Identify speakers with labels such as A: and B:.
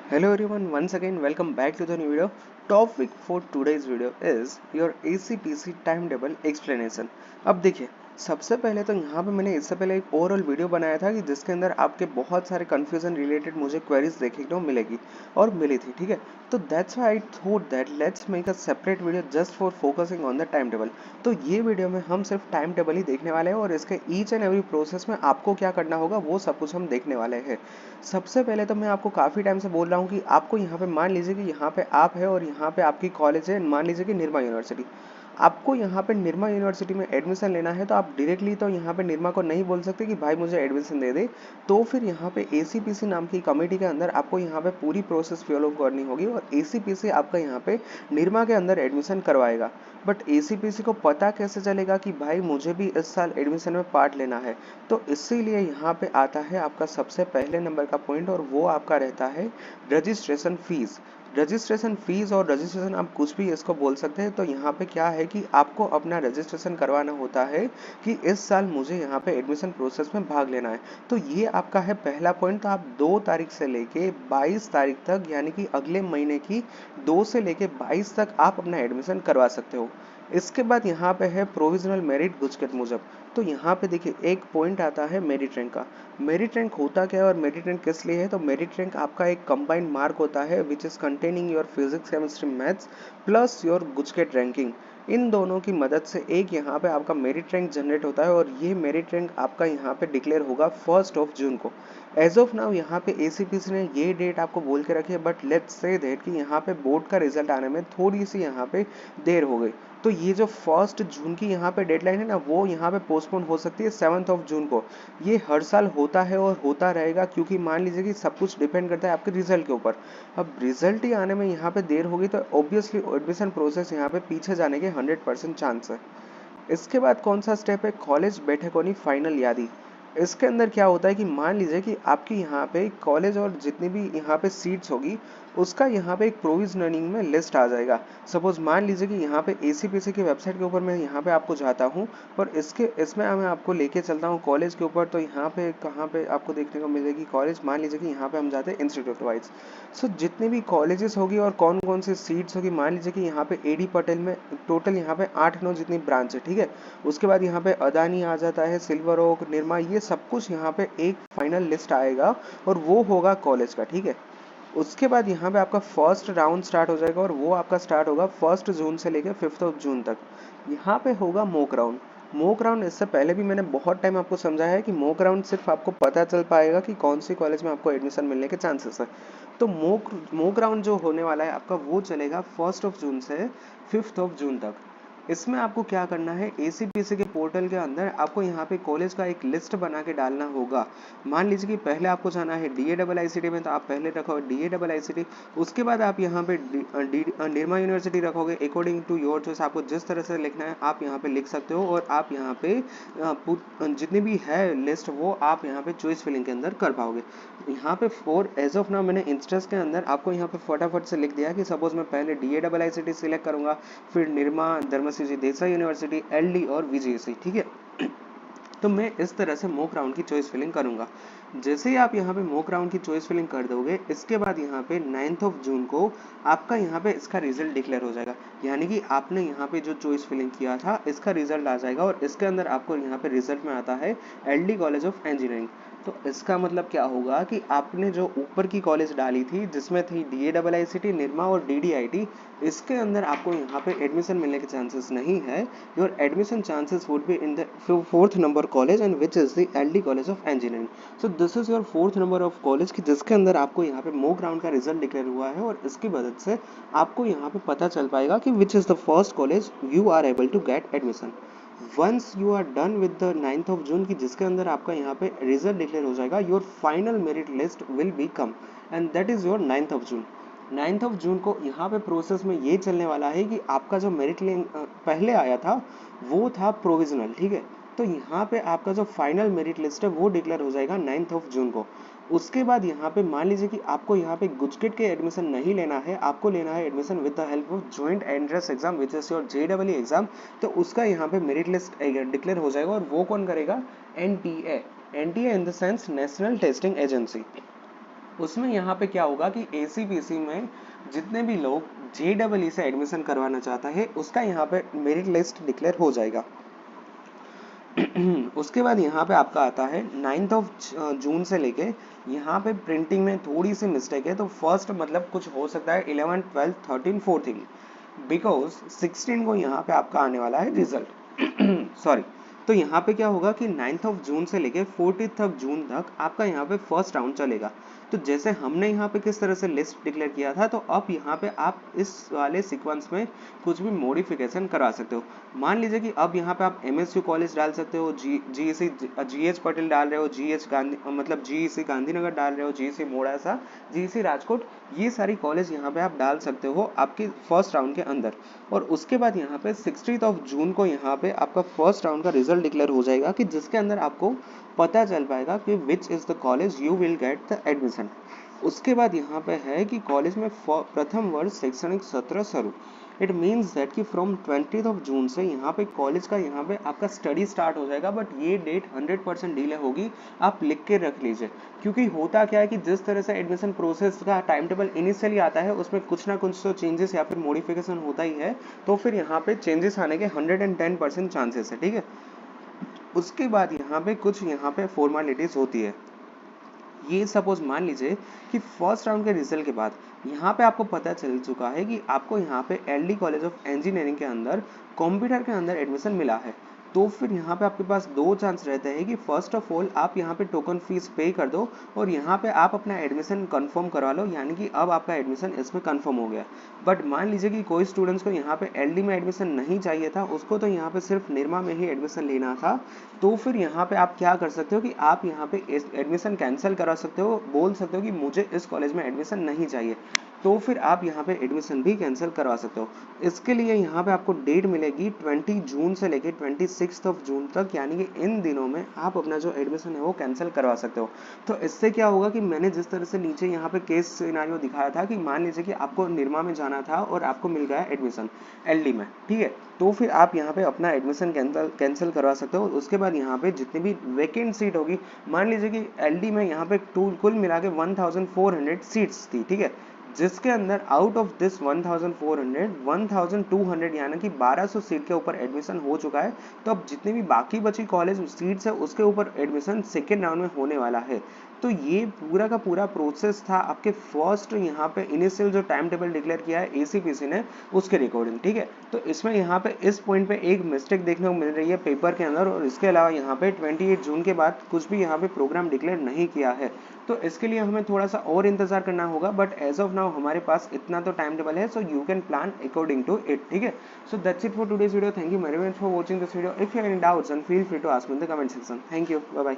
A: Hello everyone, once again welcome back to the new video. Topic for today's video is your ACPC timetable explanation. अब देखिए, सबसे पहले तो यहाँ पे मैंने इससे पहले एक ओवरऑल वीडियो बनाया था कि जिसके अंदर आपके बहुत सारे कंफ्यूजन रिलेटेड मुझे क्वेरीज देखने को मिलेगी और मिली थी, ठीक है। तो that's why I thought that let's make a separate video just for focusing on the time table. तो ये वीडियो में हम सिर्फ टाइम टेबल ही देखने वाले हैं और इसके ईच एंड एवरी प्रोसेस में आपको क्या करना होगा वो सब कुछ हम देखने वाले हैं। सबसे पहले तो मैं आपको काफ़ी टाइम से बोल रहा हूँ कि आपको यहाँ पे मान लीजिए कि यहाँ पे आप है और यहाँ पे आपकी कॉलेज है, मान लीजिए कि निर्मा यूनिवर्सिटी। आपको यहाँ पे निर्मा यूनिवर्सिटी में एडमिशन लेना है तो आप डायरेक्टली तो यहाँ पे निर्मा को नहीं बोल सकते कि भाई मुझे एडमिशन दे दे। तो फिर यहाँ पे एसीपीसी नाम की कमेटी के अंदर आपको यहाँ पे पूरी प्रोसेस फॉलो करनी होगी और एसीपीसी आपका यहाँ पे निर्मा के अंदर एडमिशन करवाएगा। बट एसीपीसी को पता कैसे चलेगा कि भाई मुझे भी इस साल एडमिशन में पार्ट लेना है। तो इसीलिए यहाँ पे आता है आपका सबसे पहले नंबर का पॉइंट और वो आपका रहता है रजिस्ट्रेशन फीस। रजिस्ट्रेशन फीस और रजिस्ट्रेशन आप कुछ भी इसको बोल सकते हैं। तो यहाँ पे क्या है कि आपको अपना रजिस्ट्रेशन करवाना होता है कि इस साल मुझे यहाँ पे एडमिशन प्रोसेस में भाग लेना है। तो ये आपका है पहला पॉइंट। तो आप 2 तारीख से लेके 22 तारीख तक यानी कि अगले महीने की 2 से लेके 22 तक आप अपना एडमिशन करवा सकते हो। इसके बाद यहाँ पे है प्रोविजनल मेरिट गुजकेट मुजब। तो यहाँ पे देखिए एक पॉइंट आता है मेरिट रैंक का। मेरिट रैंक होता क्या है और मेरिट रैंक किस लिए है? तो मेरिट रैंक आपका एक कंबाइंड मार्क होता है which is containing your physics chemistry maths plus your GUJCET ranking. इन दोनों की मदद से एक यहाँ पे आपका मेरिट रैंक जनरेट होता है और ये मेरिट रैंक आपका यहाँ पे डिक्लेयर होगा 1 जून को। एज ऑफ नाउ यहाँ पे एसीपीसी ने ये डेट आपको बोल के रखी है, बट लेट्स से दैट कि यहाँ पे बोर्ड का रिजल्ट आने में थोड़ी सी यहाँ पे देर हो गई। तो ये जो 1 जून की यहाँ पे डेडलाइन है ना, वो यहाँ पे पोस्टपोन हो सकती है 7 जून को। ये हर साल होता है और होता रहेगा, क्योंकि मान लीजिए कि सब कुछ डिपेंड करता है आपके रिजल्ट के ऊपर। अब रिजल्ट ही आने में यहाँ पे देर होगी तो ऑब्वियसली एडमिशन प्रोसेस यहाँ पे पीछे जाने के 100% चांस है। इसके बाद कौन सा स्टेप है? कॉलेज बैठकोनी फाइनल यादी। इसके अंदर क्या होता है कि मान लीजिए कि आपकी यहाँ पे कॉलेज और जितनी भी यहाँ पे सीट्स होगी उसका यहाँ पे एक प्रोविजनिंग में लिस्ट आ जाएगा। सपोज मान लीजिए कि यहाँ पे एसीपीसी की वेबसाइट के ऊपर मैं यहाँ पे आपको जाता हूँ और इसमें मैं आपको लेके चलता हूँ कॉलेज के ऊपर। तो यहाँ पे कहाँ पे आपको देखने को मिलेगी कॉलेज, मान लीजिए कि यहाँ पे हम जाते हैं इंस्टीट्यूट वाइज। सो जितनी भी कॉलेजेस होगी और कौन कौन सी सीट्स होगी, मान लीजिए कि यहाँ पे एडी पटेल में टोटल यहाँ पे 8-9 जितनी ब्रांच है, ठीक है। उसके बाद यहाँ पे अदानी आ जाता है, सिल्वर ओक, निरमा, ये सब कुछ यहाँ पे एक फाइनल लिस्ट आएगा और वो होगा कॉलेज का, ठीक है। उसके बाद यहाँ पे आपका फर्स्ट राउंड स्टार्ट हो जाएगा और वो आपका स्टार्ट होगा 1 जून से लेकर 5 जून तक। यहाँ पे होगा मॉक राउंड। मॉक राउंड इससे पहले भी मैंने बहुत टाइम आपको समझाया है कि मॉक राउंड सिर्फ आपको पता चल पाएगा कि कौन सी कॉलेज में आपको एडमिशन मिलने के चांसेस है। तो मॉक राउंड जो होने वाला है आपका वो चलेगा 1 जून से 5 जून तक। इसमें आपको क्या करना है, एसीपीसी के पोर्टल के अंदर आपको यहाँ पे कॉलेज का एक लिस्ट बना के डालना होगा। मान लीजिए कि पहले आपको जाना है DAIICT में, तो आप पहले रखोगे DAIICT। उसके बाद आप यहाँ पे निर्मा यूनिवर्सिटी रखोगे। अकॉर्डिंग टू योर चॉइस आपको जिस तरह से लिखना है आप यहाँ पे लिख सकते हो और आप यहाँ पे जितनी भी है लिस्ट वो आप यहाँ पे चॉइस फिलिंग के अंदर कर पाओगे। यहाँ पे फॉर एज ऑफ नाउ मैंने इंस्टेंस के अंदर आपको यहाँ पे फटाफट से लिख दिया कि सपोज मैं पहले DAIICT सिलेक्ट करूंगा, फिर निर्मा, धर्मसिंह देसाई यूनिवर्सिटी, LD और VGC, ठीक है। तो मैं इस तरह से मॉक राउंड की चॉइस फिलिंग करूंगा। जैसे ही आप यहाँ पे मॉक राउंड की चॉइस फिलिंग कर दोगे, इसके बाद यहाँ पे 9 जून को आपका यहाँ पे इसका रिजल्ट डिक्लेयर हो जाएगा। यानी कि आपने यहाँ पे जो चॉइस फिलिंग किया था इसका रिजल्ट आ जाएगा और इसके अंदर आपको यहाँ पे रिजल्ट में आता है LD कॉलेज ऑफ इंजीनियरिंग। तो इसका मतलब क्या होगा कि आपने जो ऊपर की कॉलेज डाली थी जिसमें थी DAIICT, निर्मा और DDIT, इसके अंदर आपको यहाँ पे एडमिशन मिलने के चांसेस नहीं है। Your admission chances would be in the 4th number college and which is the LD college of engineering. So this is your 4th number of college की जिसके अंदर आपको यहाँ पे मॉक राउंड का रिजल्ट डिक्लेयर हुआ है और इसकी मदद से आपको यहाँ पे पता चल पाएगा कि which is the first college you are able to get admission. Once you are done with the 9 June की जिसके अंदर आपका यहाँ पे रिजल्ट डिक्लेयर हो जाएगा, your final merit list will be come and that is your 9 जून। 9 जून को यहाँ पे प्रोसेस में ये चलने वाला है कि आपका जो मेरिट पहले आया था वो था प्रोविजनल, ठीक है। तो यहाँ पे आपका जो फाइनल मेरिट लिस्ट है वो डिक्लेयर हो जाएगा 9 जून को। उसके बाद यहाँ पे मान लीजिए कि आपको यहाँ पे गुजकेट के एडमिशन नहीं लेना है, आपको लेना है admission with the help of joint entrance exam which is your JEE exam. तो उसका यहाँ पे मेरिट लिस्ट डिक्लेयर हो जाएगा और वो कौन करेगा? NTA। NTA in the sense national testing agency. उसमें यहाँ पे क्या होगा कि ACPC में जितने भी लोग JEE से एडमिशन करवाना चाहता है उसका यहाँ पे मेरिट लिस्ट डिक्लेयर हो जाएगा। उसके बाद यहाँ पे आपका आता है 9th ऑफ जून से लेके, यहाँ पे प्रिंटिंग में थोड़ी सी मिस्टेक है, तो फर्स्ट मतलब कुछ हो सकता है 11, 12, 13, 14, बिकॉज 16 को यहाँ पे आपका आने वाला है रिजल्ट। सॉरी। तो यहाँ पे क्या होगा कि 9th ऑफ जून से लेके 14th ऑफ जून तक आपका यहाँ पे फर्स्ट राउंड चलेगा। तो जैसे हमने यहाँ पे किस तरह से लिस्ट डिक्लेयर किया था, तो अब यहाँ पे आप इस वाले सीक्वेंस में कुछ भी मॉडिफिकेशन करा सकते हो। मान लीजिए कि अब यहाँ पे आप MSU कॉलेज डाल सकते हो, GEC पटेल डाल रहे हो, GH गांधी मतलब GEC गांधीनगर डाल रहे हो, GEC मोड़ासा, GEC राजकोट, ये सारी कॉलेज यहाँ पे आप डाल सकते हो आपके फर्स्ट राउंड के अंदर। और उसके बाद यहाँ पे 16th ऑफ जून को यहाँ पे आपका फर्स्ट राउंड का रिजल्ट डिक्लेयर हो जाएगा, कि जिसके अंदर आपको पता चल पाएगा कि which is the college you will get the admission. उसके बाद यहाँ पे है कि कॉलेज में प्रथम वर्ष शैक्षणिक सत्र शुरू। इट मीन्स दैट कि फ्रॉम 20th ऑफ जून से यहाँ पे कॉलेज का यहाँ पे आपका स्टडी स्टार्ट हो जाएगा, बट ये डेट 100% डिले होगी, आप लिख के रख लीजिए। क्योंकि होता क्या है कि जिस तरह से एडमिशन प्रोसेस का टाइम टेबल इनिशियली आता है उसमें कुछ ना कुछ तो चेंजेस या फिर मॉडिफिकेशन होता ही है, तो फिर यहाँ पे चेंजेस आने के 110% चांसेस है, ठीक है। उसके बाद यहाँ पे कुछ यहाँ पे फॉर्मेलिटीज होती है। ये सपोज मान लीजिए कि फर्स्ट राउंड के रिजल्ट के बाद यहाँ पे आपको पता चल चुका है कि आपको यहाँ पे LD कॉलेज ऑफ इंजीनियरिंग के अंदर कंप्यूटर के अंदर एडमिशन मिला है। तो फिर यहाँ पे आपके पास दो चांस रहते हैं कि फर्स्ट ऑफ ऑल आप यहाँ पे टोकन फीस पे कर दो और यहाँ पे आप अपना एडमिशन कंफर्म करवा लो, यानी कि अब आपका एडमिशन इसमें कंफर्म हो गया। बट मान लीजिए कि कोई स्टूडेंट्स को यहाँ पे LD में एडमिशन नहीं चाहिए था, उसको तो यहाँ पे सिर्फ निरमा में ही एडमिशन लेना था, तो फिर यहाँ पे आप क्या कर सकते हो कि आप यहाँ पे एडमिशन कैंसिल करा सकते हो, बोल सकते हो कि मुझे इस कॉलेज में एडमिशन नहीं चाहिए, तो फिर आप यहाँ पे एडमिशन भी कैंसिल करवा सकते हो। इसके लिए यहाँ पे आपको डेट मिलेगी 20 जून से लेके 26 ऑफ जून तक, यानी कि इन दिनों में आप अपना जो एडमिशन है वो कैंसिल करवा सकते हो। तो इससे क्या होगा कि मैंने जिस तरह से नीचे यहाँ पे केस सिनेरियो दिखाया था कि मान लीजिए कि आपको निरमा में जाना था और आपको मिल गया एडमिशन LD में, ठीक है, तो फिर आप यहाँ पे अपना एडमिशन कैंसिल करवा सकते हो। उसके बाद यहाँ पे जितनी भी वैकेंट सीट होगी, मान लीजिए कि LD में यहाँ पे कुल मिला के 1400 सीट्स थी, ठीक है, जिसके अंदर आउट ऑफ दिस 1400 1200 यानी कि 1200 सीट के ऊपर एडमिशन हो चुका है। तो अब जितनी भी बाकी बची कॉलेज सीट्स है उसके ऊपर एडमिशन सेकेंड राउंड में होने वाला है। तो ये पूरा का पूरा प्रोसेस था आपके फर्स्ट यहाँ पे इनिशियल जो टाइम टेबल डिक्लेयर किया है ACPC ने, उसके रिकॉर्डिंग, ठीक है। तो इसमें यहाँ पे इस पॉइंट पे एक मिस्टेक देखने को मिल रही है पेपर के अंदर, और इसके अलावा यहाँ पे 28 जून के बाद कुछ भी यहाँ पे प्रोग्राम डिक्लेयर नहीं किया है। तो इसके लिए हमें थोड़ा सा और इंतजार करना होगा, बट एज ऑफ नाउ हमारे पास इतना तो टाइम टेबल है, so you can plan according to it, ठीक है। So that's it for today's video. Thank you very much for watching this video. If you have any doubts and feel free to ask me in the comment section. Thank you, bye bye.